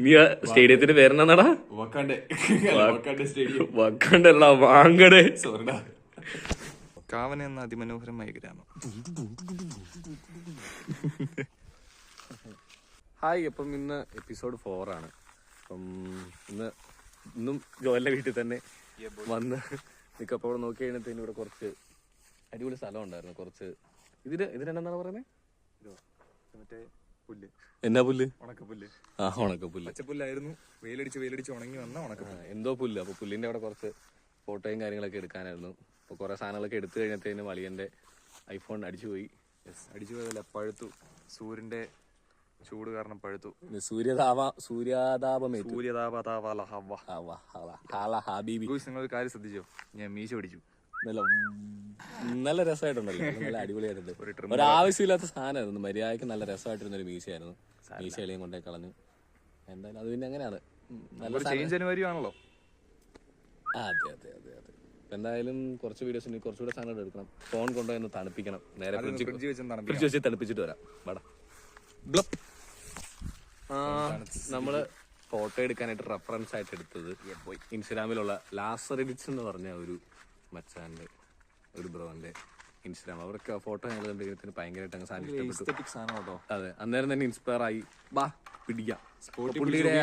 നീ സ്റ്റേഡിയത്തിന്റെ പേരെന്നാടാ? വക്കാണ്ടല്ല, വാങ്കടെ. കാവന എന്ന അതിമനോഹരമായ ഗ്രാമം. ഹായ്, അപ്പം ഇന്ന് എപ്പിസോഡ് 4 ആണ്. അപ്പം ഇന്നും ജോലിന്റെ വീട്ടിൽ തന്നെ വന്ന് നിൽക്കപ്പോൾ ഇവിടെ നോക്കി കഴിഞ്ഞാൽ ഇവിടെ കുറച്ച് അടിപൊളി സ്ഥലം ഉണ്ടായിരുന്നു. കുറച്ച് ഇതിനെന്താണ് പറയുന്നത്? പുല്ല്. എന്നാ പുല്ല്? ഉണക്കപ്പുല്ല്. ആ, ഉണക്കപ്പുല്ല്. പച്ചപ്പുല്ലായിരുന്നു. വെയിലടിച്ച് ഉണങ്ങി വന്ന ഉണക്കപ്പുല്ല്. എന്തോ പുല്ല്. അപ്പൊ പുല്ലിന്റെ അവിടെ കുറച്ച് ഫോട്ടോയും കാര്യങ്ങളൊക്കെ എടുക്കാനായിരുന്നു. അപ്പൊ കുറെ സാധനങ്ങളൊക്കെ എടുത്തു കഴിഞ്ഞത്തേന് വലിയന്റെ ഐഫോൺ അടിച്ചുപോയി. അടിച്ചു പോയതല്ല, പഴുത്തു. സൂര്യന്റെ ചൂട് കാരണം പഴുത്തു. നിങ്ങളൊരു കാര്യം ശ്രദ്ധിച്ചോ? ഞാൻ മീശ പിടിച്ചു. നല്ല രസമായിട്ടുണ്ടല്ലോ, നല്ല അടിപൊളിയായിട്ടുണ്ട്. ഒരാവശ്യമില്ലാത്ത സാധനമായിരുന്നു, മര്യാദക്ക് നല്ല രസമായിട്ടിരുന്ന ഒരു മീശയായിരുന്നു. മീശ എളിയും കൊണ്ടേ കളഞ്ഞു. എന്തായാലും അത് പിന്നെ അങ്ങനെയാണ്. ആണല്ലോ. അതെ അതെ അതെ അതെ. എന്തായാലും കുറച്ച് വീഡിയോസിന് കുറച്ചുകൂടെ സാധനങ്ങൾ എടുക്കണം. ഫോൺ കൊണ്ടുപോയി തണുപ്പിക്കണം. നേരെ ഫ്രിഡ്ജ് വെച്ച് തണുപ്പിച്ചിട്ട് വരാം. വട നമ്മള് ഫോട്ടോ എടുക്കാനായിട്ട് റെഫറൻസ് ആയിട്ട് എടുത്തത് ഇൻസ്റ്റാഗ്രാമിലുള്ള ലാസറിഡിറ്റ്സ് എന്ന് പറഞ്ഞ ഒരു മച്ചാന്റെ ഒരു ബ്രോന്റെ ഇൻസ്റ്റാഗ്രാം. അവർക്ക് ആ ഫോട്ടോ ഞങ്ങൾ കണ്ടിട്ട് ഭയങ്കരമായിട്ട് അങ്ങ് സാധനം ഇഷ്ടപ്പെട്ടു. അതെ, അന്നേരം തന്നെ ഇൻസ്പയർ ആയി. ബാ പിടിക്കാം. പുള്ളിയുടെ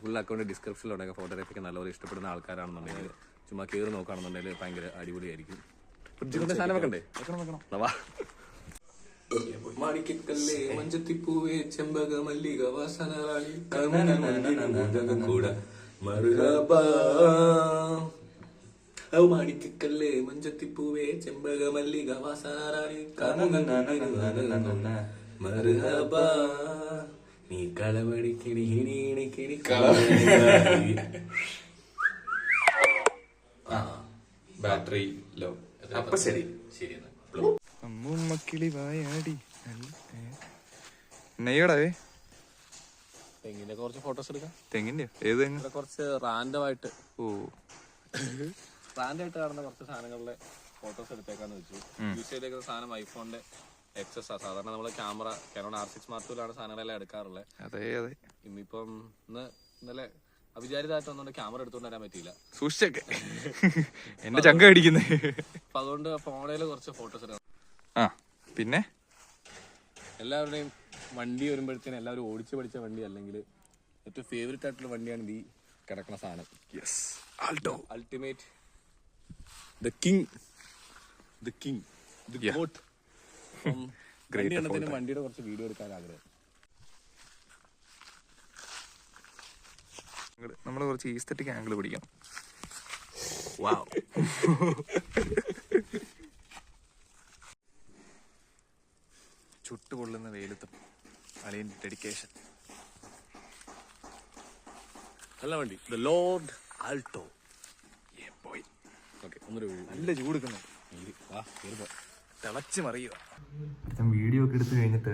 ഫുൾ അക്കൗണ്ട് ഡിസ്ക്രിപ്ഷനിലുണ്ടെങ്കിൽ ഫോട്ടോഗ്രാഫിക്ക് നല്ലപോലെ ഇഷ്ടപ്പെടുന്ന ആൾക്കാരാണെന്നുണ്ടെങ്കിൽ ചുമ്മാ കയറി നോക്കുകയാണെന്നുണ്ടെങ്കിൽ ഭയങ്കര അടിപൊളിയായിരിക്കും. ഫ്രിഡ്ജ് കൊണ്ട് സാധനം വെക്കണ്ടേ? മാണിക്കല്ലേ മഞ്ചത്തിപ്പൂവേ ചെമ്പക മല്ലിക വാസനറാണി കൂട മറുകബാ. മാണിക്കല്ലേ മഞ്ചത്തിപ്പൂവേ ചെമ്പക മല്ലിക വാസനറാണി മറുകബാ. നീ കളവടിക്കിണി ഹിണിക്കിണി ബാറ്ററി ലോ. അപ്പൊ ശരി ശരി. അമ്മൂമ്മക്കിളി വായാടി നെയ്യടവേ. തെങ്ങിന്റെ കുറച്ച് ഫോട്ടോസ് എടുക്കാം. തെങ്ങിന്റെ ഏത് തെങ്ങ്? കുറച്ച് റാൻഡമായിട്ട് കാണുന്ന കുറച്ച് സാധനങ്ങളുടെ ഫോട്ടോസ് എടുത്തേക്കാന്ന് വെച്ചു. യൂസ് ചെയ്തേക്കുന്ന സാധനം ഐഫോണിന്റെ എക്സസ് ആ. സാധാരണ നമ്മള് കാനോൺ R6 Mark II സാധനങ്ങളെല്ലാം എടുക്കാറുള്ളത്. അതെ അതെ. ഇന്നിപ്പം ഇന്നലെ അവിചാരിതമായിട്ട് ഒന്നുകൊണ്ട് ക്യാമറ എടുത്തുകൊണ്ട് വരാൻ പറ്റിയില്ല. സൂക്ഷിച്ചൊക്കെ എന്റെ ചങ്ക അടിക്കുന്നേ. അപ്പൊ അതുകൊണ്ട് ഫോണില് കുറച്ച് ഫോട്ടോസ് എടുക്കണം. പിന്നെ എല്ലാവരുടെയും വണ്ടി വരുമ്പോഴത്തേനും എല്ലാവരും ഓടിച്ചു പഠിച്ച വണ്ടി അല്ലെങ്കിൽ ഏറ്റവും ഫേവറേറ്റ് ആയിട്ടുള്ള വണ്ടിയാണ് ഈ കിടക്കുന്ന സാധനം. Yes, Alto ultimate, the king, the got. വണ്ടിയുടെ കുറച്ച് വീഡിയോ എടുക്കാൻ ആഗ്രഹം. നമ്മള് കുറച്ച് ഈസ്തറ്റിക് ആംഗിൾ പിടിക്കണം. ചുട്ടുകൊള്ളുന്ന വെയിലത്തും അളിയന്റെ ഡെഡിക്കേഷൻ. നല്ല വണ്ടി, ദ ലോർഡ് ആൾട്ടോ. നല്ല ചൂടുക്കുന്നു, തിളച്ച് മറിയുക. വീഡിയോ ഒക്കെ എടുത്തു കഴിഞ്ഞിട്ട്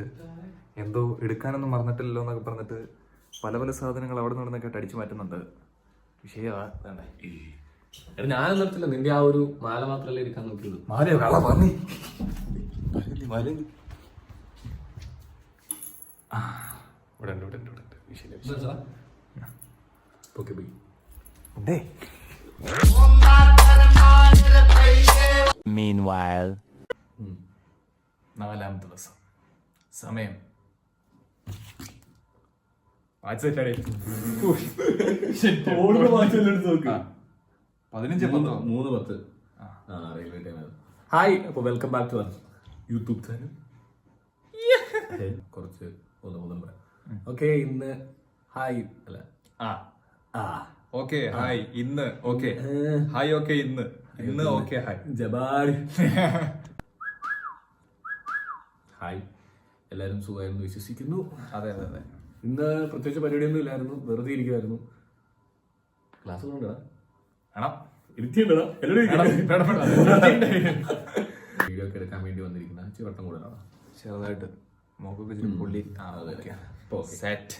എന്തോ എടുക്കാനൊന്നും മറന്നിട്ടില്ലല്ലോ എന്നൊക്കെ പറഞ്ഞിട്ട് പല പല സാധനങ്ങൾ അവിടെ നിന്നൊക്കെ അടിച്ചു മാറ്റുന്നുണ്ട്. വിഷയമാണ്. ഞാനൊന്നും നിർത്തില്ല, നിന്റെ ആ ഒരു മാല മാത്രമല്ലേ എടുക്കാൻ നോക്കിയുള്ളൂ. മാലയോ കള പറഞ്ഞേ. Meanwhile, 4ാം ദിവസം സമയം 15:10. ഹായ്, അപ്പൊ welcome back to YouTube channel. കുറച്ച് ഓക്കെ. ഇന്ന് ഹായ് അല്ല ഓക്കെ ഹായ് ഇന്ന് ഓക്കെ ഹായ് ഓക്കെ ഇന്ന് ഓക്കെ ഹായ് ജബാൽ. ഹായ്, എല്ലാവരും സുഖമായിരുന്നു വിശ്വസിക്കുന്നു. അതെ അതെ അതെ. ഇന്ന് പ്രത്യേകിച്ച് പരിപാടിയൊന്നും ഇല്ലായിരുന്നു, വെറുതെ ഇരിക്കുമായിരുന്നു. ക്ലാസ് കൊണ്ടാ വീഡിയോ ഒക്കെ എടുക്കാൻ വേണ്ടി വന്നിരിക്കുന്ന ചിവട്ടം കൂടുതലാണ്. ചെറുതായിട്ട് മുഖൊക്കെ പുള്ളി സെറ്റ്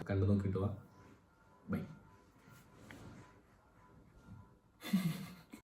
കണ്ടു നോക്കിയിട്ട് വാ. ബൈ.